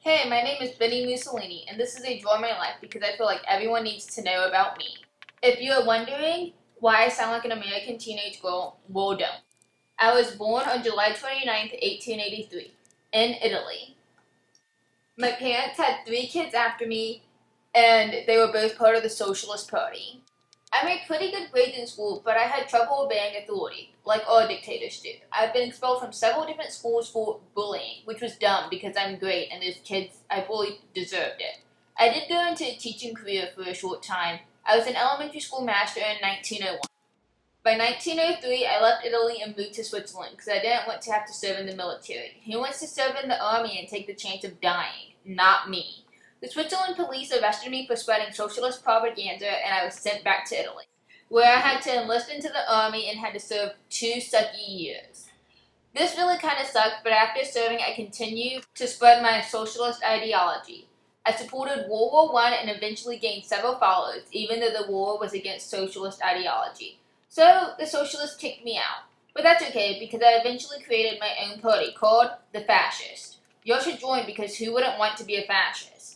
Hey, my name is Benny Mussolini, and this is a Draw My Life because I feel like everyone needs to know about me. If you are wondering why I sound like an American teenage girl, well, don't. I was born on July 29th, 1883, in Italy. My parents had three kids after me, and they were both part of the Socialist Party. I made pretty good grades in school, but I had trouble obeying authority, like all dictators do. I've been expelled from several different schools for bullying, which was dumb because I'm great and those kids, I fully deserved it. I did go into a teaching career for a short time. I was an elementary school master in 1901. By 1903, I left Italy and moved to Switzerland because I didn't want to have to serve in the military. Who wants to serve in the army and take the chance of dying? Not me. The Switzerland police arrested me for spreading socialist propaganda, and I was sent back to Italy, where I had to enlist into the army and had to serve 2 sucky years. This really kind of sucked, but after serving, I continued to spread my socialist ideology. I supported World War I and eventually gained several followers, even though the war was against socialist ideology. So the socialists kicked me out. But that's okay, because I eventually created my own party called the Fascist. Y'all should join because who wouldn't want to be a fascist?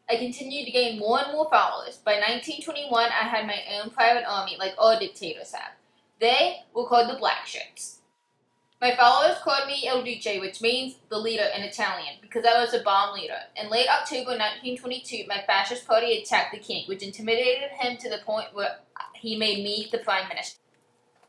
I continued to gain more and more followers. By 1921, I had my own private army like all dictators have. They were called the Black Shirts. My followers called me Il Duce, which means the leader in Italian, because I was a bomb leader. In late October 1922, my fascist party attacked the king, which intimidated him to the point where he made me the prime minister.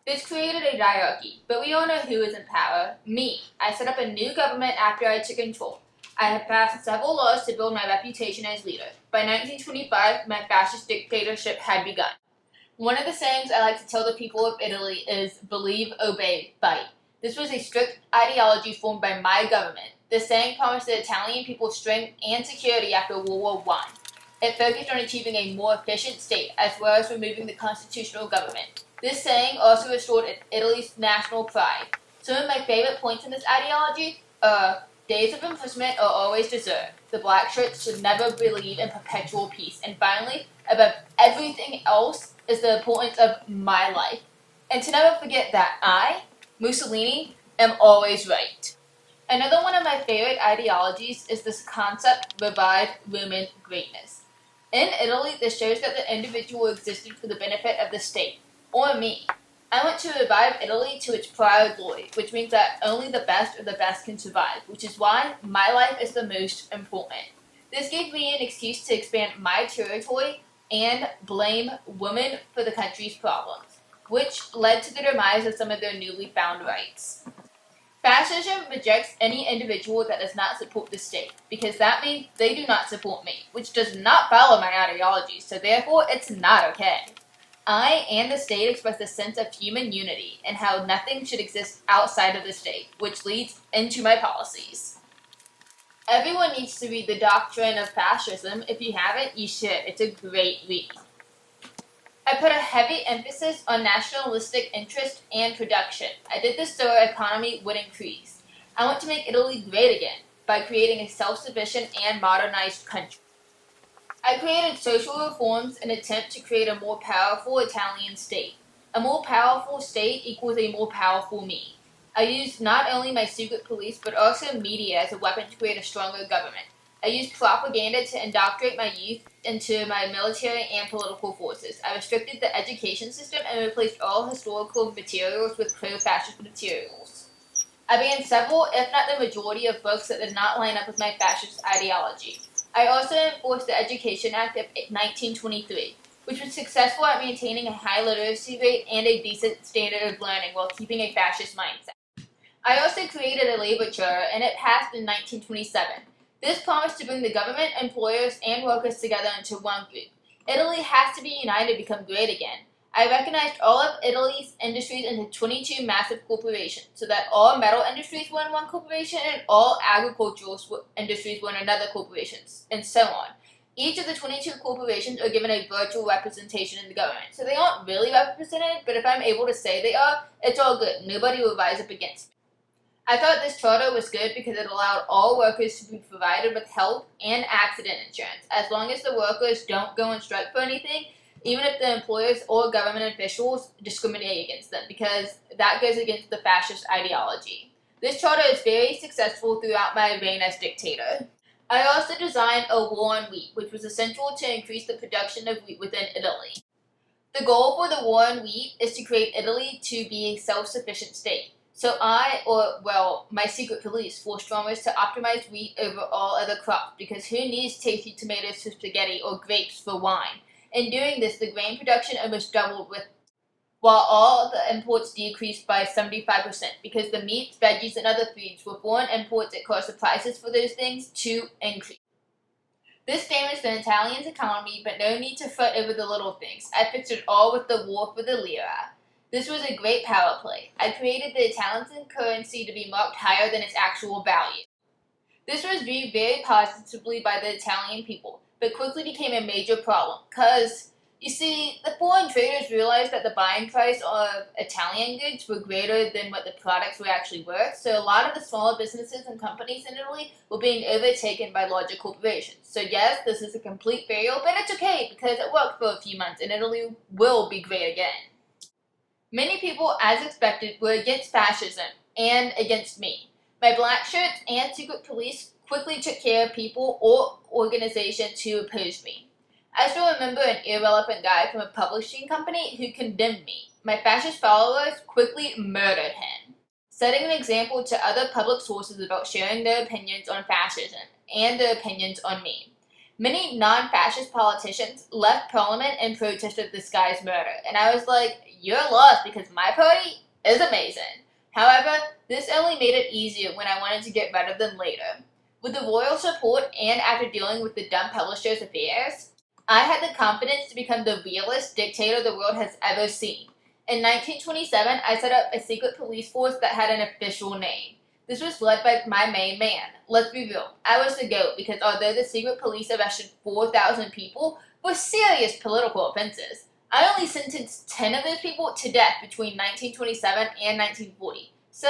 This created a hierarchy, but we all know who is in power. Me. I set up a new government after I took control. I had passed several laws to build my reputation as leader. By 1925, my fascist dictatorship had begun. One of the sayings I like to tell the people of Italy is believe, obey, fight. This was a strict ideology formed by my government. This saying promised the Italian people strength and security after World War I. It focused on achieving a more efficient state, as well as removing the constitutional government. This saying also restored Italy's national pride. Some of my favorite points in this ideology are days of imprisonment are always deserved. The black shirts should never believe in perpetual peace. And finally, above everything else is the importance of my life. And to never forget that I, Mussolini, am always right. Another one of my favorite ideologies is this concept revive Roman greatness. In Italy, this shows that the individual existed for the benefit of the state, or me. I want to revive Italy to its prior glory, which means that only the best of the best can survive, which is why my life is the most important. This gave me an excuse to expand my territory and blame women for the country's problems, which led to the demise of some of their newly found rights. Fascism rejects any individual that does not support the state, because that means they do not support me, which does not follow my ideology, so therefore it's not okay. I and the state express a sense of human unity and how nothing should exist outside of the state, which leads into my policies. Everyone needs to read The Doctrine of Fascism. If you haven't, you should. It's a great read. I put a heavy emphasis on nationalistic interest and production. I did this so our economy would increase. I want to make Italy great again by creating a self-sufficient and modernized country. I created social reforms in an attempt to create a more powerful Italian state. A more powerful state equals a more powerful me. I used not only my secret police but also media as a weapon to create a stronger government. I used propaganda to indoctrinate my youth into my military and political forces. I restricted the education system and replaced all historical materials with pro-fascist materials. I banned several, if not the majority, of books that did not line up with my fascist ideology. I also enforced the Education Act of 1923, which was successful at maintaining a high literacy rate and a decent standard of learning while keeping a fascist mindset. I also created a labor charter, and it passed in 1927. This promised to bring the government, employers, and workers together into one group. Italy has to be united to become great again. I recognized all of Italy's industries into 22 massive corporations, so that all metal industries were in one corporation and all agricultural industries were in another corporation, and so on. Each of the 22 corporations are given a virtual representation in the government, so they aren't really represented, but if I'm able to say they are, it's all good. Nobody will rise up against me. I thought this charter was good because it allowed all workers to be provided with health and accident insurance, as long as the workers don't go on strike for anything, even if the employers or government officials discriminate against them, because that goes against the fascist ideology. This charter is very successful throughout my reign as dictator. I also designed a war on wheat, which was essential to increase the production of wheat within Italy. The goal for the war on wheat is to create Italy to be a self-sufficient state. So my secret police forced farmers to optimize wheat over all other crops because who needs tasty tomatoes for spaghetti or grapes for wine? In doing this, the grain production almost doubled while all the imports decreased by 75% because the meats, veggies, and other foods were foreign imports that caused the prices for those things to increase. This damaged the Italians' economy, but no need to fret over the little things. I fixed it all with the war for the lira. This was a great power play. I created the Italian currency to be marked higher than its actual value. This was viewed very positively by the Italian people, but quickly became a major problem, because, you see, the foreign traders realized that the buying price of Italian goods were greater than what the products were actually worth, so a lot of the smaller businesses and companies in Italy were being overtaken by larger corporations. So yes, this is a complete failure, but it's okay, because it worked for a few months, and Italy will be great again. Many people, as expected, were against fascism, and against me. My black shirts and secret police quickly took care of people or organizations who opposed me. I still remember an irrelevant guy from a publishing company who condemned me. My fascist followers quickly murdered him, setting an example to other public sources about sharing their opinions on fascism and their opinions on me. Many non-fascist politicians left parliament in protest of this guy's murder, and I was like, you're lost because my party is amazing. However, this only made it easier when I wanted to get rid of them later. With the royal support and after dealing with the dumb publishers' affairs, I had the confidence to become the realest dictator the world has ever seen. In 1927, I set up a secret police force that had an official name. This was led by my main man. Let's be real, I was the GOAT because although the secret police arrested 4,000 people for serious political offenses, I only sentenced 10 of those people to death between 1927 and 1940. So,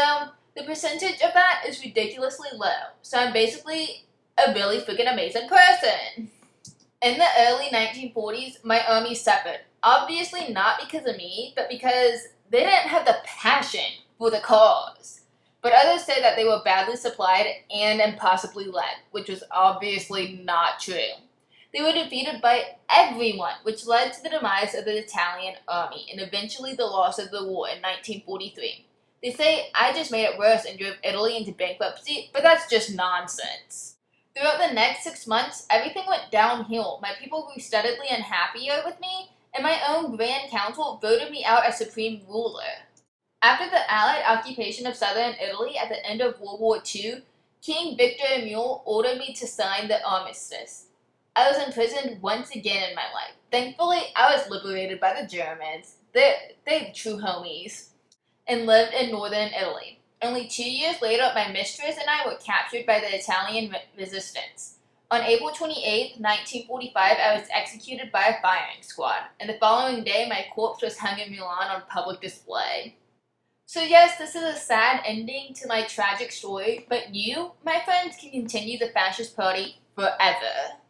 the percentage of that is ridiculously low. So I'm basically a really freaking amazing person. In the early 1940s, my army suffered. Obviously not because of me, but because they didn't have the passion for the cause. But others say that they were badly supplied and impossibly led, which was obviously not true. They were defeated by everyone, which led to the demise of the Italian army and eventually the loss of the war in 1943. They say I just made it worse and drove Italy into bankruptcy, but that's just nonsense. Throughout the next 6 months, everything went downhill. My people grew steadily unhappier with me, and my own Grand Council voted me out as supreme ruler. After the Allied occupation of southern Italy at the end of World War II, King Victor Emmanuel ordered me to sign the armistice. I was imprisoned once again in my life. Thankfully, I was liberated by the Germans. They're true homies. And lived in northern Italy. Only 2 years later, my mistress and I were captured by the Italian resistance. On April 28, 1945, I was executed by a firing squad, and the following day, my corpse was hung in Milan on public display. So yes, this is a sad ending to my tragic story, but you, my friends, can continue the fascist party forever.